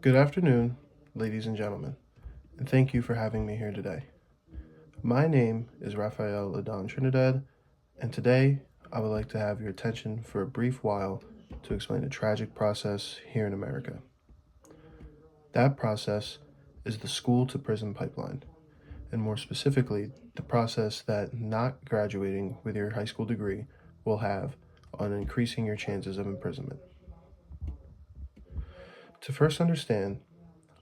Good afternoon, ladies and gentlemen, and thank you for having me here today. My name is Rafael Adon Trinidad, and today I would like to have your attention for a brief while to explain a tragic process here in America. That process is the school to prison pipeline, and more specifically, the process that not graduating with your high school degree will have on increasing your chances of imprisonment. To first understand,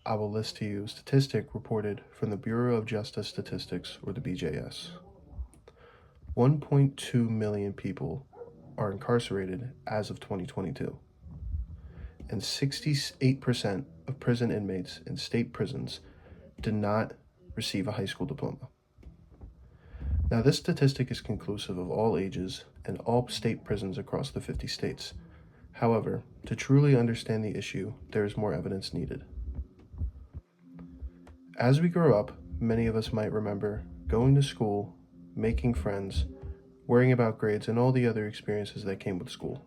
I will list to you a statistic reported from the Bureau of Justice Statistics, or the BJS. 1.2 million people are incarcerated as of 2022, and 68% of prison inmates in state prisons did not receive a high school diploma. Now, this statistic is conclusive of all ages and all state prisons across the 50 states. However, to truly understand the issue, there is more evidence needed. As we grow up, many of us might remember going to school, making friends, worrying about grades, and all the other experiences that came with school.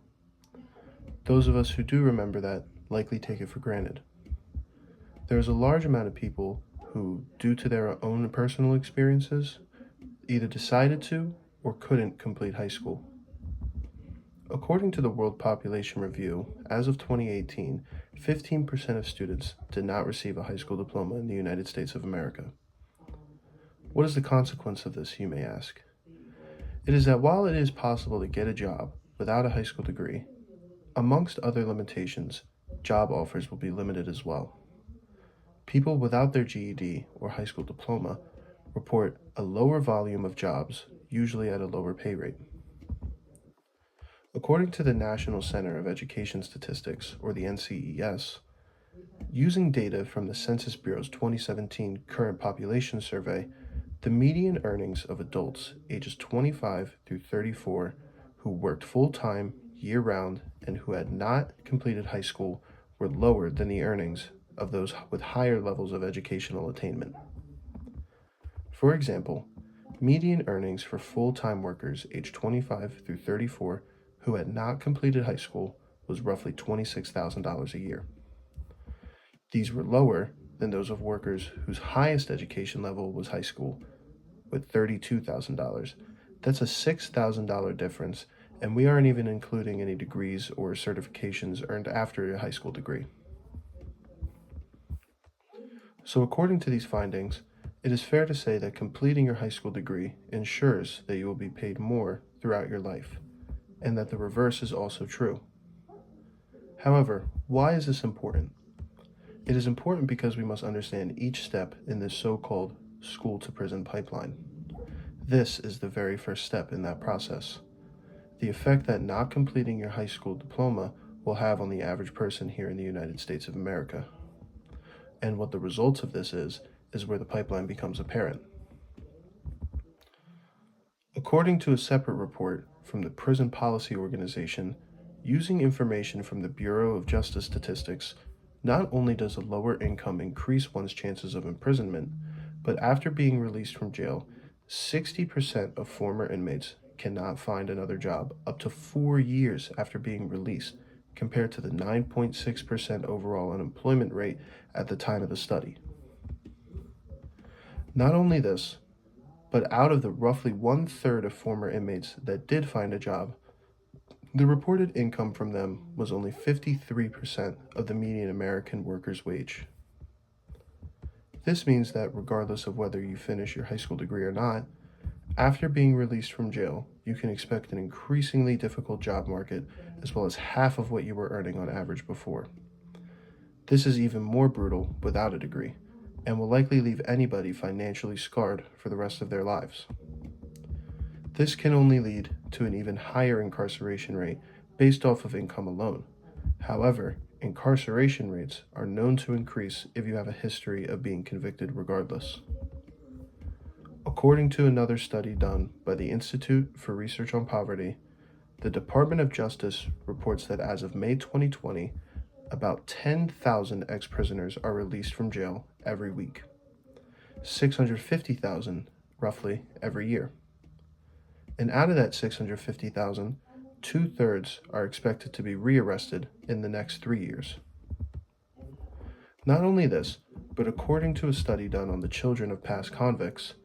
Those of us who do remember that likely take it for granted. There is a large amount of people who, due to their own personal experiences, either decided to or couldn't complete high school. According to the World Population Review, as of 2018, 15% of students did not receive a high school diploma in the United States of America. What is the consequence of this, you may ask? It is that while it is possible to get a job without a high school degree, amongst other limitations, job offers will be limited as well. People without their GED or high school diploma report a lower volume of jobs, usually at a lower pay rate. According to the National Center of Education Statistics, or the NCES, using data from the Census Bureau's 2017 Current Population Survey, the median earnings of adults ages 25 through 34 who worked full-time, year-round, and who had not completed high school were lower than the earnings of those with higher levels of educational attainment. For example, median earnings for full-time workers aged 25 through 34 who had not completed high school was roughly $26,000 a year. These were lower than those of workers whose highest education level was high school, with $32,000. That's a $6,000 difference, and we aren't even including any degrees or certifications earned after a high school degree. So according to these findings, it is fair to say that completing your high school degree ensures that you will be paid more throughout your life, and that the reverse is also true. However, why is this important? It is important because we must understand each step in this so-called school-to-prison pipeline. This is the very first step in that process. The effect that not completing your high school diploma will have on the average person here in the United States of America. And what the results of this is where the pipeline becomes apparent. According to a separate report from the Prison Policy Organization, using information from the Bureau of Justice Statistics, not only does a lower income increase one's chances of imprisonment, but after being released from jail, 60% of former inmates cannot find another job up to 4 years after being released, compared to the 9.6% overall unemployment rate at the time of the study. Not only this, but out of the roughly 1/3 of former inmates that did find a job, the reported income from them was only 53% of the median American worker's wage. This means that regardless of whether you finish your high school degree or not, after being released from jail, you can expect an increasingly difficult job market as well as half of what you were earning on average before. This is even more brutal without a degree, and will likely leave anybody financially scarred for the rest of their lives. This can only lead to an even higher incarceration rate based off of income alone. However, incarceration rates are known to increase if you have a history of being convicted regardless. According to another study done by the Institute for Research on Poverty, the Department of Justice reports that as of May 2020, about 10,000 ex-prisoners are released from jail every week, 650,000 roughly every year. And out of that 650,000, 2/3 are expected to be rearrested in the next 3 years. Not only this, but according to a study done on the children of past convicts,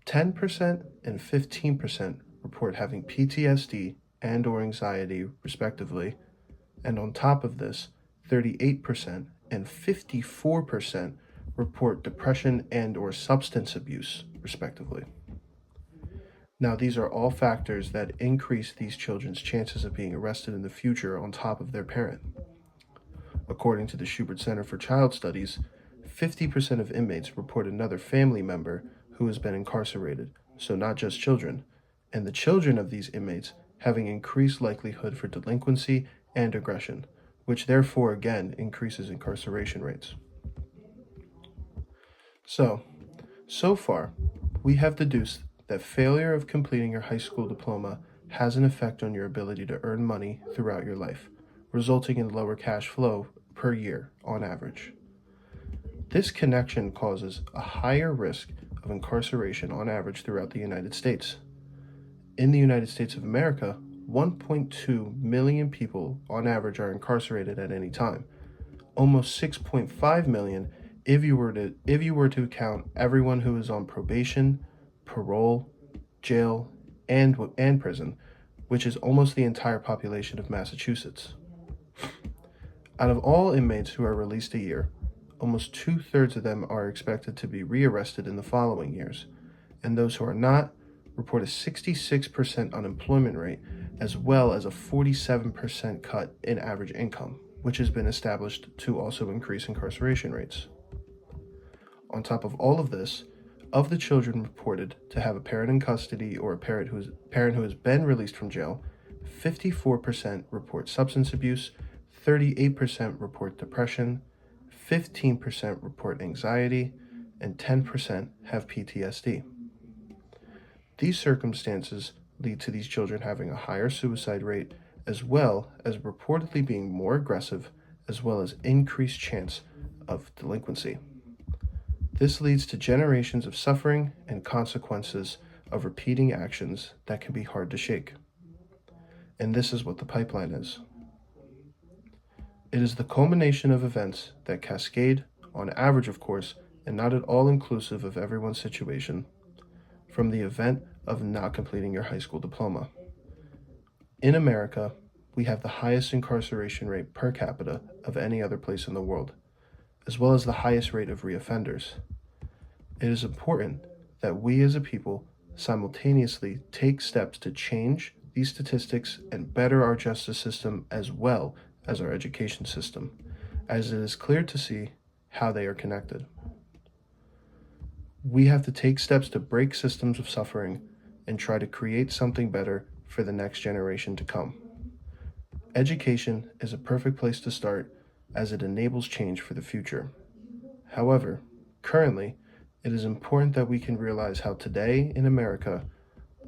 10% and 15% report having PTSD and or anxiety respectively, and on top of this, 38% and 54% report depression and or substance abuse respectively. Now, these are all factors that increase these children's chances of being arrested in the future on top of their parent. According to the Schubert Center for Child Studies, 50% of inmates report another family member who has been incarcerated, so not just children, and the children of these inmates having increased likelihood for delinquency and aggression, which therefore again increases incarceration rates. So far, we have deduced that failure of completing your high school diploma has an effect on your ability to earn money throughout your life, resulting in lower cash flow per year on average. This connection causes a higher risk of incarceration on average throughout the United States. In the United States of America, 1.2 million people on average are incarcerated at any time. Almost 6.5 million if you were to count everyone who is on probation, parole, jail, and prison, which is almost the entire population of Massachusetts. Out of all inmates who are released a year, almost 2/3 of them are expected to be rearrested in the following years, and those who are not report a 66% unemployment rate as well as a 47% cut in average income, which has been established to also increase incarceration rates. On top of all of this, of the children reported to have a parent in custody or a parent who has been released from jail, 54% report substance abuse, 38% report depression, 15% report anxiety, and 10% have PTSD. These circumstances lead to these children having a higher suicide rate as well as reportedly being more aggressive as well as increased chance of delinquency. This leads to generations of suffering and consequences of repeating actions that can be hard to shake. And this is what the pipeline is. It is the culmination of events that cascade, on average of course, and not at all inclusive of everyone's situation, from the event of not completing your high school diploma. In America, we have the highest incarceration rate per capita of any other place in the world, as well as the highest rate of reoffenders. It is important that we as a people simultaneously take steps to change these statistics and better our justice system as well as our education system, as it is clear to see how they are connected. We have to take steps to break systems of suffering and try to create something better for the next generation to come. Education is a perfect place to start as it enables change for the future. However, currently, it is important that we can realize how today in America,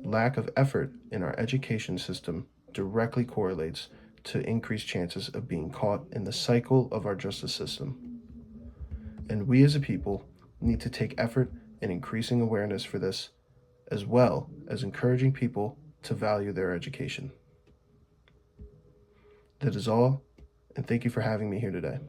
lack of effort in our education system directly correlates to increased chances of being caught in the cycle of our justice system. And we as a people need to take effort in increasing awareness for this, as well as encouraging people to value their education. That is all, and thank you for having me here today.